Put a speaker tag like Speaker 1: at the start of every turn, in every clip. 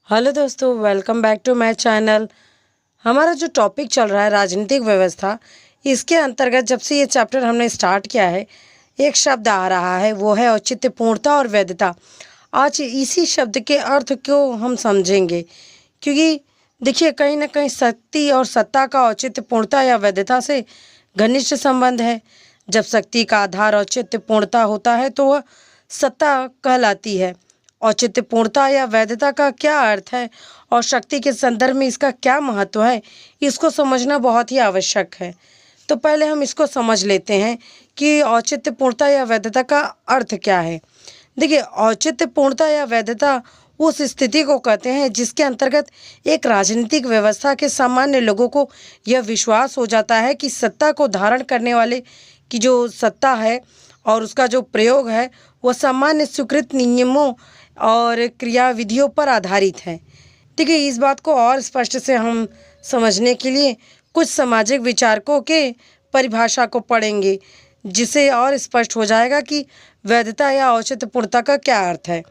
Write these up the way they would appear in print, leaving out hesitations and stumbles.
Speaker 1: Hello दोस्तों, welcome back to my channel. हमारा जो टॉपिक चल रहा है राजनीतिक व्यवस्था, इसके अंतर्गत जब से ये चैप्टर हमने स्टार्ट किया है, एक शब्द आ रहा है, वो है औचित्यपूर्णता और वैधता। आज इसी शब्द के अर्थ को हम समझेंगे, क्योंकि देखिए कहीं ना कहीं शक्ति और सत्ता का औचित्यपूर्णता या वैधता से घनिष्ठ संबंध है। जब शक्ति का आधार औचित्यपूर्णता होता है तो वह सत्ता कहलाती है। औचित्यपूर्णता या वैधता का क्या अर्थ है और शक्ति के संदर्भ में इसका क्या महत्व है, इसको समझना बहुत ही आवश्यक है। तो पहले हम इसको समझ लेते हैं कि औचित्यपूर्णता या वैधता का अर्थ क्या है। देखिए, औचित्यपूर्णता या वैधता उस स्थिति को कहते हैं जिसके अंतर्गत एक राजनीतिक व्यवस्था के सामान्य लोगों को यह विश्वास हो जाता है कि सत्ता को धारण करने वाले की जो सत्ता है और उसका जो प्रयोग है वह सामान्य स्वीकृत नियमों और क्रियाविधियों पर आधारित है। देखिए, इस बात को और स्पष्ट से हम समझने के लिए कुछ सामाजिक विचारकों के परिभाषा को पढ़ेंगे, जिससे और स्पष्ट हो जाएगा कि वैधता या औचित्यपूर्णता का क्या अर्थ है।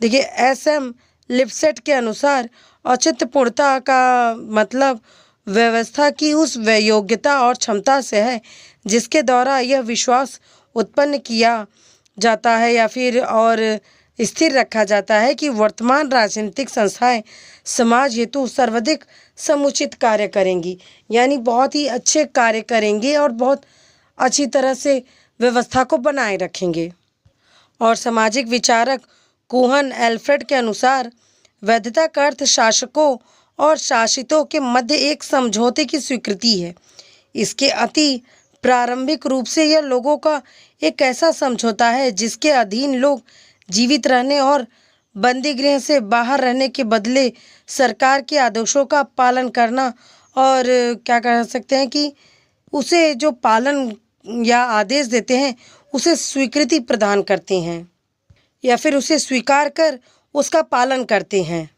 Speaker 1: देखिए, एस.एम. लिपसेट के अनुसार औचित्यपूर्णता का मतलब व्यवस्था की उस योग्यता और क्षमता से है जिसके द्वारा यह विश्वास उत्पन्न किया जाता है या फिर और स्थिर रखा जाता है कि वर्तमान राजनीतिक संस्थाएं समाज हेतु सर्वाधिक समुचित कार्य करेंगी, यानी बहुत ही अच्छे कार्य करेंगे और बहुत अच्छी तरह से व्यवस्था को बनाए रखेंगे। और सामाजिक विचारक कोहन एल्फ्रेड के अनुसार वैधता का अर्थ शासकों और शासितों के मध्य एक समझौते की स्वीकृति है। इसके अति प्रारंभिक रूप से यह लोगों का एक ऐसा समझौता है जिसके अधीन लोग जीवित रहने और बंदी गृह से बाहर रहने के बदले सरकार के आदेशों का पालन करना और क्या कह सकते हैं कि उसे जो पालन या आदेश देते हैं उसे स्वीकृति प्रदान करते हैं या फिर उसे स्वीकार कर उसका पालन करते हैं।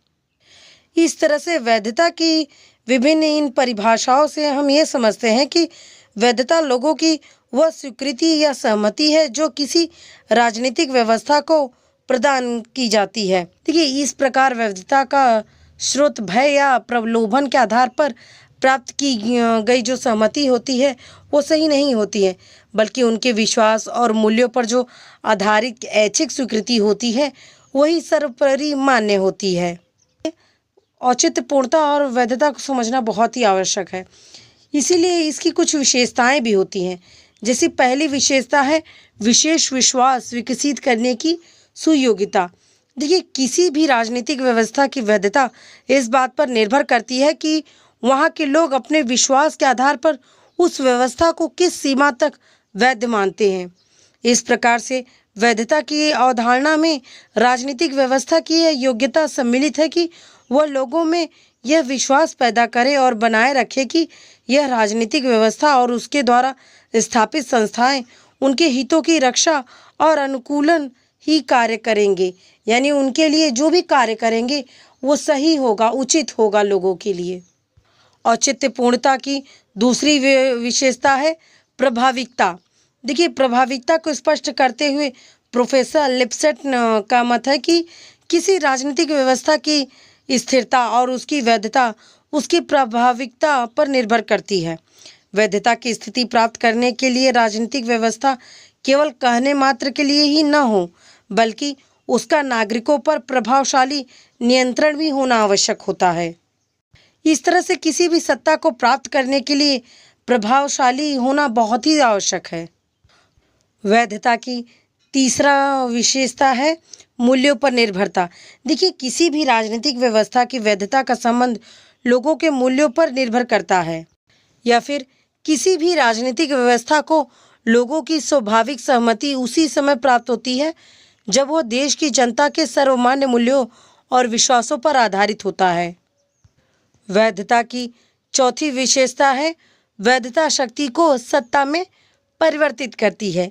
Speaker 1: इस तरह से वैधता की विभिन्न इन परिभाषाओं से हम ये समझते हैं कि वैधता लोगों की वह स्वीकृति या सहमति है जो किसी राजनीतिक व्यवस्था को प्रदान की जाती है। देखिए, इस प्रकार वैधता का स्रोत भय या प्रलोभन के आधार पर प्राप्त की गई जो सहमति होती है वो सही नहीं होती है, बल्कि उनके विश्वास और मूल्यों पर जो आधारित ऐच्छिक स्वीकृति होती है वही सर्वोपरि मान्य होती है। औचित्यपूर्णता और वैधता को समझना बहुत ही आवश्यक है, इसीलिए इसकी कुछ विशेषताएं भी होती हैं। जैसी पहली विशेषता है विशेष विश्वास विकसित करने की सुयोग्यता। देखिए, किसी भी राजनीतिक व्यवस्था की वैधता इस बात पर निर्भर करती है कि वहाँ के लोग अपने विश्वास के आधार पर उस व्यवस्था को किस सीमा तक वैध मानते हैं। इस प्रकार से वैधता की अवधारणा में राजनीतिक व्यवस्था की यह योग्यता सम्मिलित है कि वह लोगों में यह विश्वास पैदा करे और बनाए रखे कि यह राजनीतिक व्यवस्था और उसके द्वारा स्थापित संस्थाएं उनके हितों की रक्षा और अनुकूलन ही कार्य करेंगे, यानी उनके लिए जो भी कार्य करेंगे वो सही होगा, उचित होगा लोगों के लिए। औचित्यपूर्णता की दूसरी विशेषता है प्रभाविकता। देखिए, प्रभाविकता को स्पष्ट करते हुए प्रोफेसर लिपसेट का मत है कि किसी राजनीतिक व्यवस्था की स्थिरता और उसकी वैधता उसकी प्रभाविकता पर निर्भर करती है। वैधता की स्थिति प्राप्त करने के लिए राजनीतिक व्यवस्था केवल कहने मात्र के लिए ही न हो, बल्कि उसका नागरिकों पर प्रभावशाली नियंत्रण भी होना आवश्यक होता है। इस तरह से किसी भी सत्ता को प्राप्त करने के लिए प्रभावशाली होना बहुत ही आवश्यक है। वैधता की तीसरा विशेषता है मूल्यों पर निर्भरता। देखिए, किसी भी राजनीतिक व्यवस्था की वैधता का संबंध लोगों के मूल्यों पर निर्भर करता है, या फिर किसी भी राजनीतिक व्यवस्था को लोगों की स्वाभाविक सहमति उसी समय प्राप्त होती है जब वह देश की जनता के सर्वमान्य मूल्यों और विश्वासों पर आधारित होता है। वैधता की चौथी विशेषता है वैधता शक्ति को सत्ता में परिवर्तित करती है।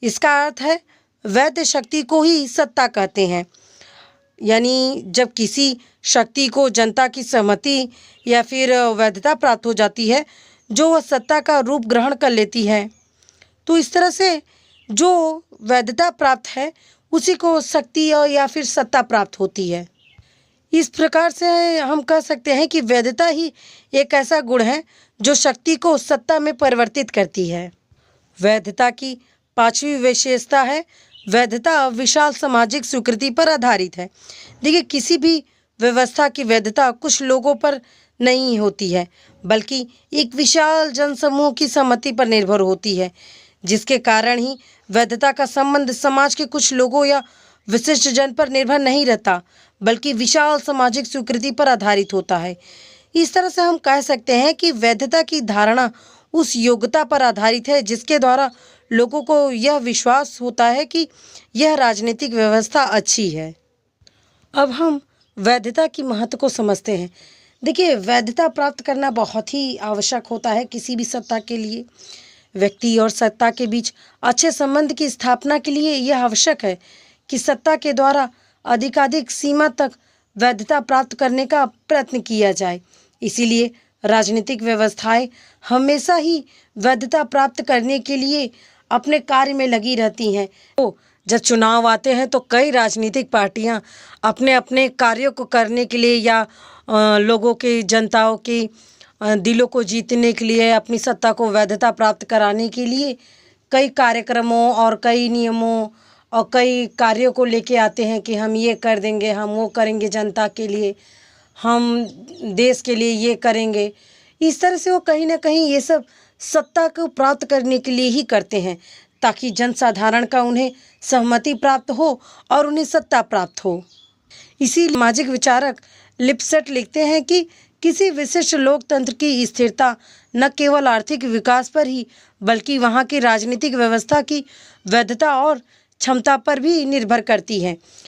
Speaker 1: इसका अर्थ है वैध शक्ति को ही सत्ता कहते हैं, यानी जब किसी शक्ति को जनता की सहमति या फिर वैधता प्राप्त हो जाती है जो वह सत्ता का रूप ग्रहण कर लेती है, तो इस तरह से जो वैधता प्राप्त है उसी को शक्ति या फिर सत्ता प्राप्त होती है। इस प्रकार से हम कह सकते हैं कि वैधता ही एक ऐसा गुण है जो शक्ति को सत्ता में परिवर्तित करती है। वैधता की पांचवी विशेषता है वैधता विशाल सामाजिक स्वीकृति पर आधारित है। देखिए, किसी भी व्यवस्था की वैधता कुछ लोगों पर नहीं होती है, बल्कि एक विशाल जनसमूह की सहमति पर निर्भर होती है, जिसके कारण ही वैधता का संबंध समाज के कुछ लोगों या विशिष्ट जन पर निर्भर नहीं रहता, बल्कि विशाल सामाजिक स्वीकृति पर आधारित होता है। इस तरह से हम कह सकते हैं कि वैधता की धारणा उस योग्यता पर आधारित है जिसके द्वारा लोगों को यह विश्वास होता है कि यह राजनीतिक व्यवस्था अच्छी है। अब हम वैधता की महत्व को समझते हैं। देखिए, वैधता प्राप्त करना बहुत ही आवश्यक होता है किसी भी सत्ता के लिए। व्यक्ति और सत्ता के बीच अच्छे संबंध की स्थापना के लिए यह आवश्यक है कि सत्ता के द्वारा अधिकाधिक सीमा तक वैधता प्राप्त करने का प्रयत्न किया जाए। इसीलिए राजनीतिक व्यवस्थाएं हमेशा ही वैधता प्राप्त करने के लिए अपने कार्य में लगी रहती हैं। तो जब चुनाव आते हैं तो कई राजनीतिक पार्टियां अपने अपने कार्यों को करने के लिए या लोगों के जनताओं के दिलों को जीतने के लिए, अपनी सत्ता को वैधता प्राप्त कराने के लिए कई कार्यक्रमों और कई नियमों और कई कार्यों को लेके आते हैं कि हम ये कर देंगे, हम वो करेंगे, जनता के लिए, हम देश के लिए ये करेंगे। इस तरह से वो कहीं ना कहीं ये सब सत्ता को प्राप्त करने के लिए ही करते हैं, ताकि जनसाधारण का उन्हें सहमति प्राप्त हो और उन्हें सत्ता प्राप्त हो। इसी सामाजिक विचारक लिपसेट लिखते हैं कि किसी विशिष्ट लोकतंत्र की स्थिरता न केवल आर्थिक विकास पर ही बल्कि वहाँ की राजनीतिक व्यवस्था की वैधता और क्षमता पर भी निर्भर करती है।